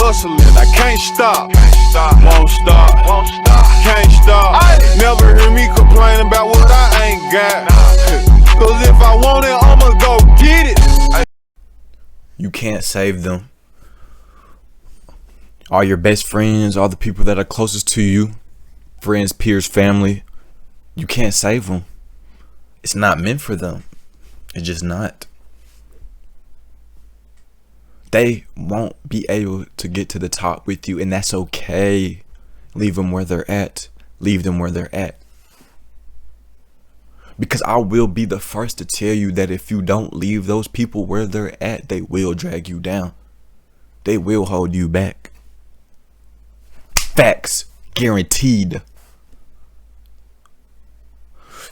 hustling, I can't stop. Won't stop, can't stop. Never hear me complain about what I ain't got. Cause if I want it, I'ma go get it. You can't save them. All your best friends, all the people that are closest to you, friends, peers, family, you can't save them. It's not meant for them. It's just not. They won't be able to get to the top with you, and that's okay. Leave them where they're at. Leave them where they're at. Because I will be the first to tell you that if you don't leave those people where they're at, they will drag you down. They will hold you back. Facts. Guaranteed.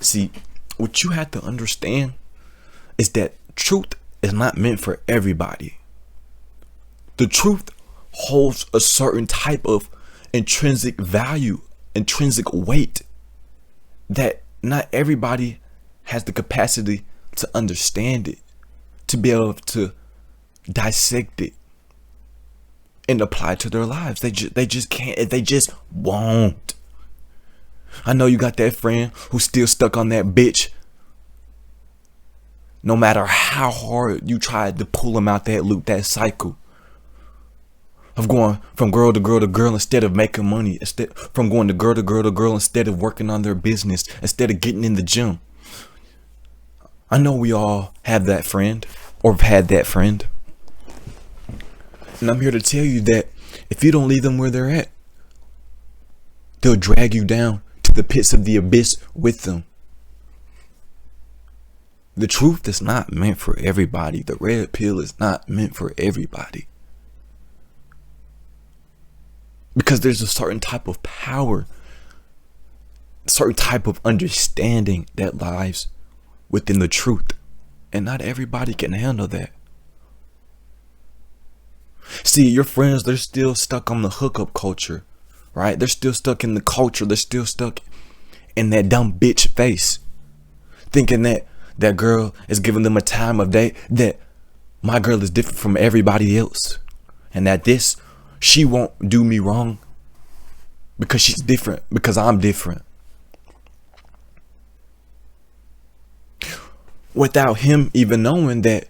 See, what you have to understand is that truth is not meant for everybody. The truth holds a certain type of intrinsic value, intrinsic weight that not everybody has the capacity to understand it, to be able to dissect it and apply it to their lives. They just can't. They just won't. I know you got that friend who's still stuck on that bitch. No matter how hard you tried to pull him out that loop, that cycle of going from girl to girl to girl instead of making money, from going to girl to girl to girl instead of working on their business, instead of getting in the gym. I know we all have that friend or have had that friend. And I'm here to tell you that if you don't leave them where they're at, they'll drag you down to the pits of the abyss with them. The truth is not meant for everybody. The red pill is not meant for everybody. Because there's a certain type of power, certain type of understanding that lies within the truth. And not everybody can handle that. See, your friends, they're still stuck on the hookup culture, right? They're still stuck in the culture. They're still stuck in that dumb bitch face, thinking that that girl is giving them a time of day, that my girl is different from everybody else, and that she won't do me wrong because she's different, because I'm different. Without him even knowing that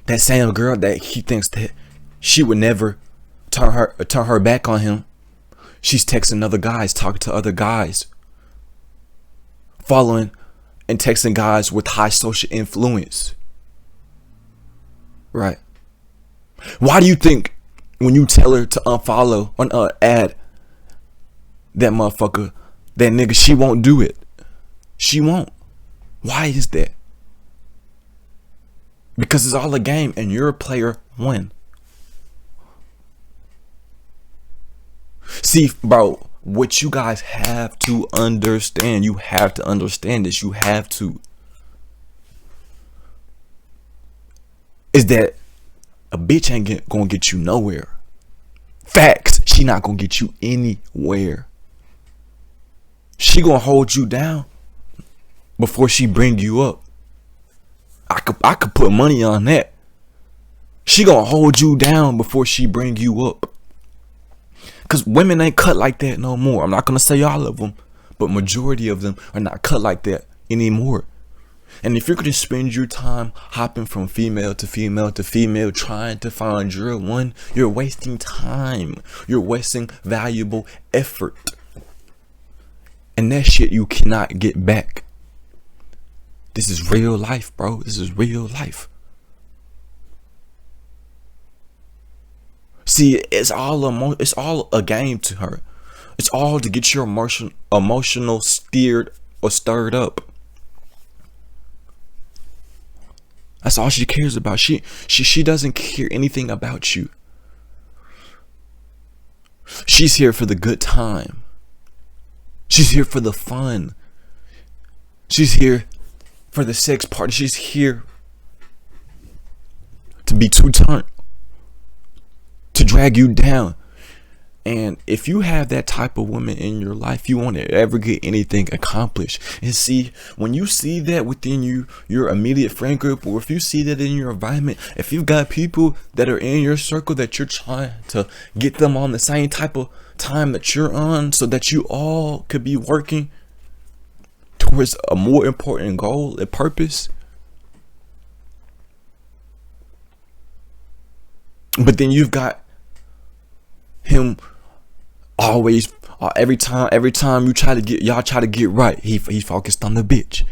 that same girl that he thinks that she would never turn her back on him, she's texting other guys, talking to other guys, following and texting guys with high social influence. Right? Why do you think when you tell her to unfollow or add that motherfucker, that nigga, she won't do it? She won't. Why is that? Because it's all a game and you're a player one. See, bro, what you guys have to understand, you have to understand this, you have to, is that a bitch ain't gonna get you nowhere. Facts. She not gonna get you anywhere. She gonna hold you down before she bring you up. I could put money on that. She gonna hold you down before she bring you up. Cause women ain't cut like that no more. I'm not gonna say all of them, but majority of them are not cut like that anymore. And if you're gonna spend your time hopping from female to female to female trying to find your one, you're wasting time. You're wasting valuable effort. And that shit you cannot get back. This is real life, bro. This is real life. See, it's all a game to her. It's all to get your emotional steered or stirred up. That's all she cares about. She doesn't care anything about you. She's here for the good time. She's here for the fun. She's here for the sex party. She's here to be two-turned, to drag you down. And if you have that type of woman in your life, you won't ever get anything accomplished. And see, when you see that within your immediate friend group, or if you see that in your environment, if you've got people that are in your circle that you're trying to get them on the same type of time that you're on, so that you all could be working towards a more important goal and purpose. But then you've got him always, every time you try to get right, he focused on the bitch.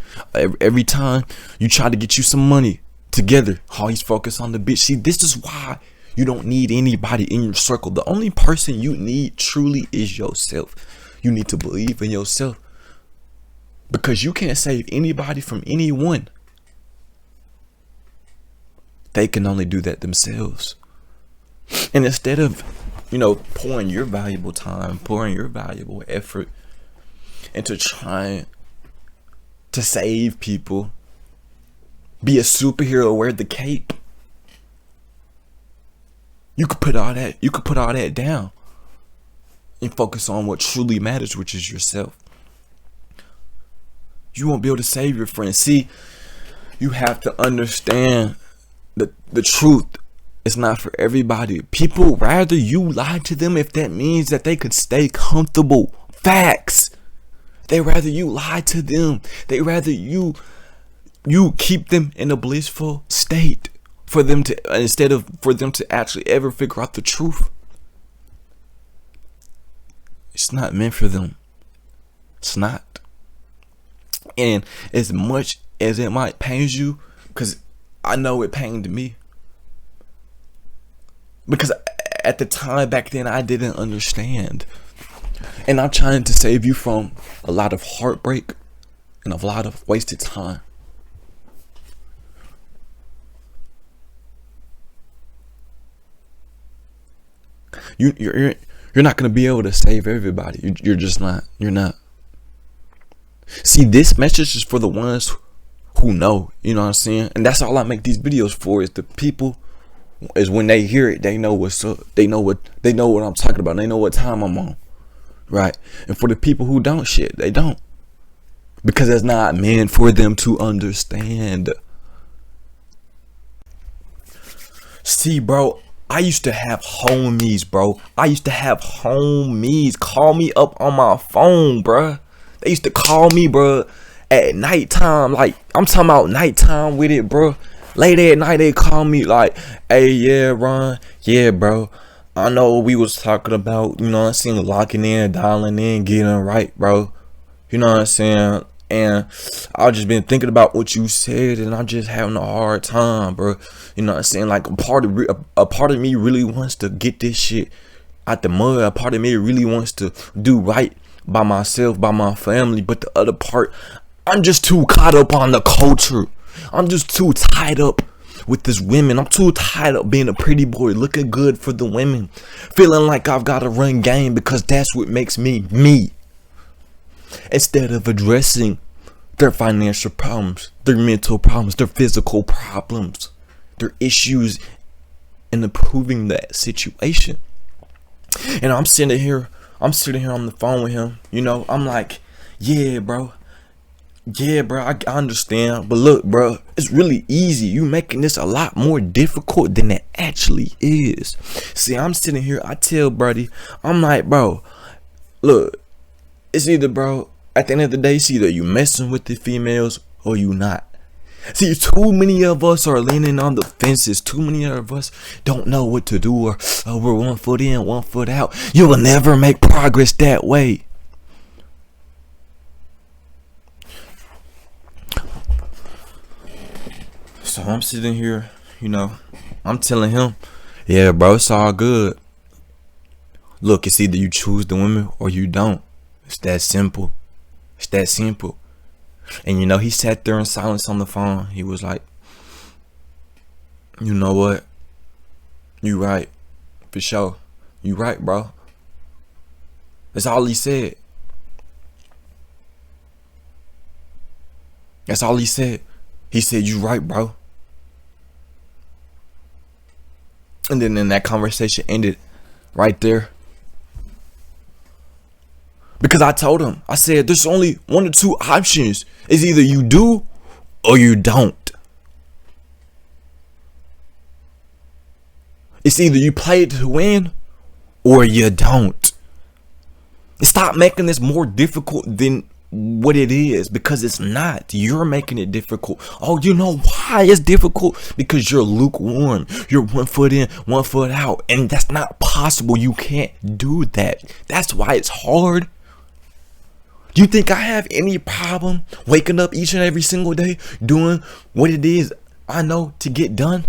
Every time you try to get you some money together, he's focused on the bitch. See, this is why you don't need anybody in your circle. The only person you need truly is yourself. You need to believe in yourself, because you can't save anybody from anyone. They can only do that themselves. And instead of, pouring your valuable time, pouring your valuable effort into trying to save people, be a superhero, wear the cape, you could put all that down and focus on what truly matters, which is yourself. You won't be able to save your friends. See, you have to understand the truth. It's not for everybody. People rather you lie to them if that means that they could stay comfortable. Facts. They rather you lie to them. They rather you keep them in a blissful state instead of for them to actually ever figure out the truth. It's not meant for them. It's not. And as much as it might pain you, because I know it pained me. Because at the time back then, I didn't understand. And I'm trying to save you from a lot of heartbreak and a lot of wasted time. You're not going to be able to save everybody. You're just not. You're not. See, this message is for the ones who know. You know what I'm saying? And that's all I make these videos for, is the people. Is when they hear it, they know what's up. They know what I'm talking about. They know what time I'm on, right? And for the people who don't, they don't, because it's not meant for them to understand. See, bro, I used to have homies, bro. I used to have homies call me up on my phone, bro. They used to call me, bro, at nighttime. Like, I'm talking about nighttime with it, bro. Late at night, they call me like, hey, yeah, Ron, yeah, bro, I know we was talking about, locking in, dialing in, getting right, bro. You know what I'm saying? And I just been thinking about what you said, and I'm just having a hard time, bro. You know what I'm saying? Like, a part of me really wants to get this shit out the mud. A part of me really wants to do right by myself, by my family. But the other part, I'm just too caught up on the culture. I'm just too tied up with this women. I'm too tied up being a pretty boy, looking good for the women, feeling like I've got to run game because that's what makes me me. Instead of addressing their financial problems, their mental problems, their physical problems, their issues, and improving that situation. And I'm sitting here on the phone with him. I'm like, yeah, bro, I understand, but look, bro, it's really easy. You making this a lot more difficult than it actually is. See, I'm sitting here, I tell Brody, I'm like, bro, look, it's either, bro, at the end of the day, it's either you messing with the females or you not. See, too many of us are leaning on the fences. Too many of us don't know what to do, or we're 1 foot in, 1 foot out. You will never make progress that way. So I'm sitting here, I'm telling him, yeah, bro, it's all good. Look, it's either you choose the women or you don't. It's that simple. It's that simple. And he sat there in silence on the phone. He was like, you know what? You right. For sure. You right, bro. That's all he said. That's all he said. He said, you right, bro. And then that conversation ended right there. Because I told him, I said, there's only one or two options. It's either you do or you don't. It's either you play to win or you don't. Stop making this more difficult than what it is, because it's not. You're making it difficult. Oh, you know why it's difficult? Because you're lukewarm. You're 1 foot in, 1 foot out, and that's not possible. You can't do that. That's why it's hard. Do you think I have any problem waking up each and every single day doing what it is I know to get done,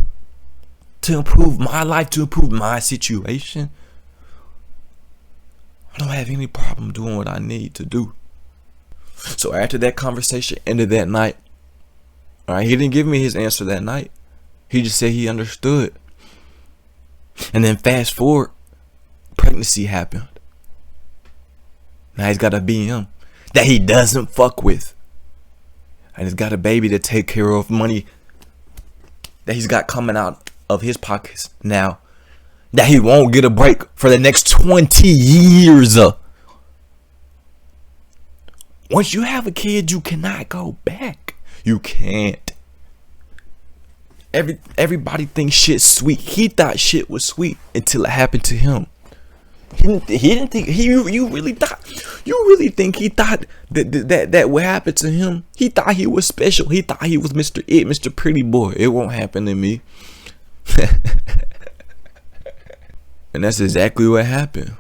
to improve my life, to improve my situation? I don't have any problem doing what I need to do. So after that conversation ended that night, all right, he didn't give me his answer that night. He just said he understood. And then fast forward, pregnancy happened. Now he's got a BM that he doesn't fuck with. And he's got a baby to take care of, money that he's got coming out of his pockets now, that he won't get a break for the next 20 years. Once you have a kid, you cannot go back. You can't. Everybody thinks shit's sweet. He thought shit was sweet until it happened to him. He didn't think you really think he thought that what happened to him? He thought he was special. He thought he was Mr. Pretty Boy. It won't happen to me. And that's exactly what happened.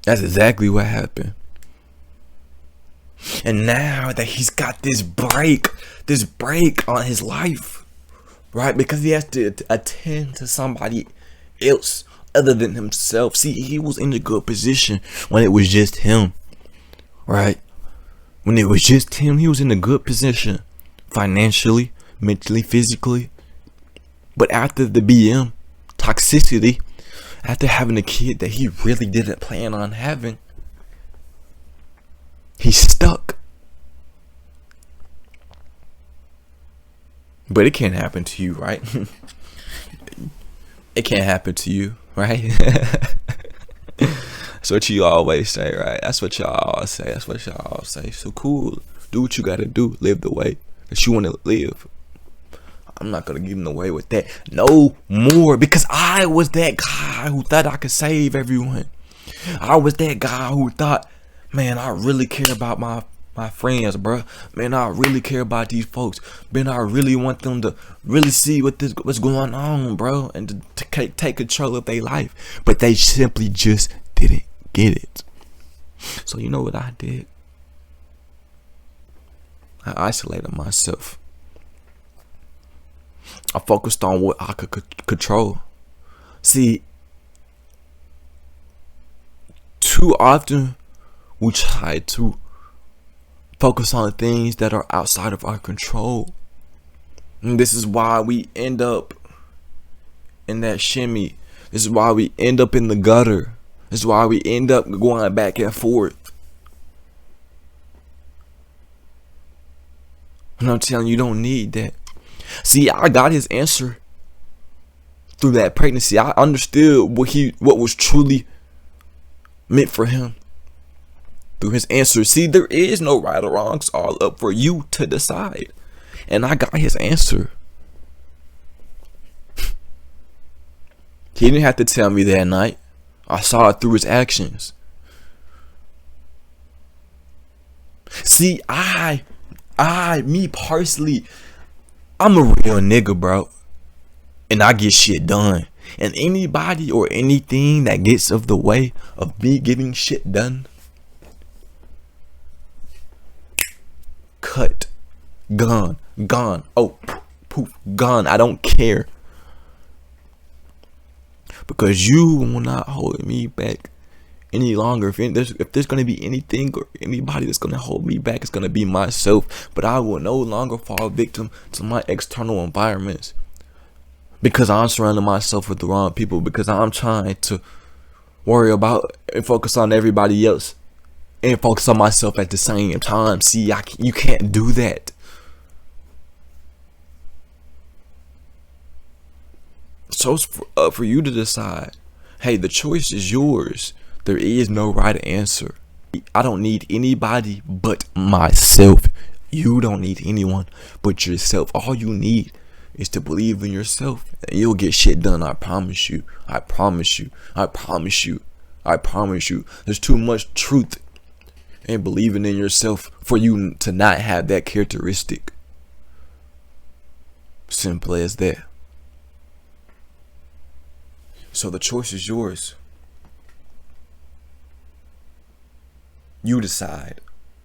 That's exactly what happened. And now that he's got this break on his life, right? Because he has to attend to somebody else other than himself. See, he was in a good position when it was just him, right? When it was just him, he was in a good position financially, mentally, physically. But after the BM toxicity, after having a kid that he really didn't plan on having, he's stuck. But it can't happen to you, right? It can't happen to you, right? That's what you always say, right? That's what y'all always say. That's what y'all always say. So cool. Do what you gotta do. Live the way that you want to live. I'm not gonna get in the way with that no more, because I was that guy who thought I could save everyone. I was that guy who thought, man, I really care about my friends, bro. Man, I really care about these folks. Man, I really want them to really see what's going on, bro, and to take control of their life. But they simply just didn't get it. So you know what I did? I isolated myself. I focused on what I could control. See, too often we try to focus on things that are outside of our control. And this is why we end up in that shimmy. This is why we end up in the gutter. This is why we end up going back and forth. And I'm telling you, you don't need that. See, I got his answer through that pregnancy. I understood what was truly meant for him through his answer. See, there is no right or wrong. It's all up for you to decide. And I got his answer. He didn't have to tell me that night. I saw it through his actions. See, me personally, I'm a real nigga, bro. And I get shit done. And anybody or anything that gets of the way of me getting shit done, cut, gone, oh, poof, gone. I don't care, because you will not hold me back any longer. If there's gonna be anything or anybody that's gonna hold me back, it's gonna be myself. But I will no longer fall victim to my external environments, because I'm surrounding myself with the wrong people, because I'm trying to worry about and focus on everybody else and focus on myself at the same time. See, you can't do that. So it's for you to decide. Hey, the choice is yours. There is no right answer. I don't need anybody but myself. You don't need anyone but yourself. All you need is to believe in yourself, and you'll get shit done. I promise you. I promise you. I promise you. I promise you. There's too much truth in believing in yourself for you to not have that characteristic. Simple as that. So the choice is yours. You decide.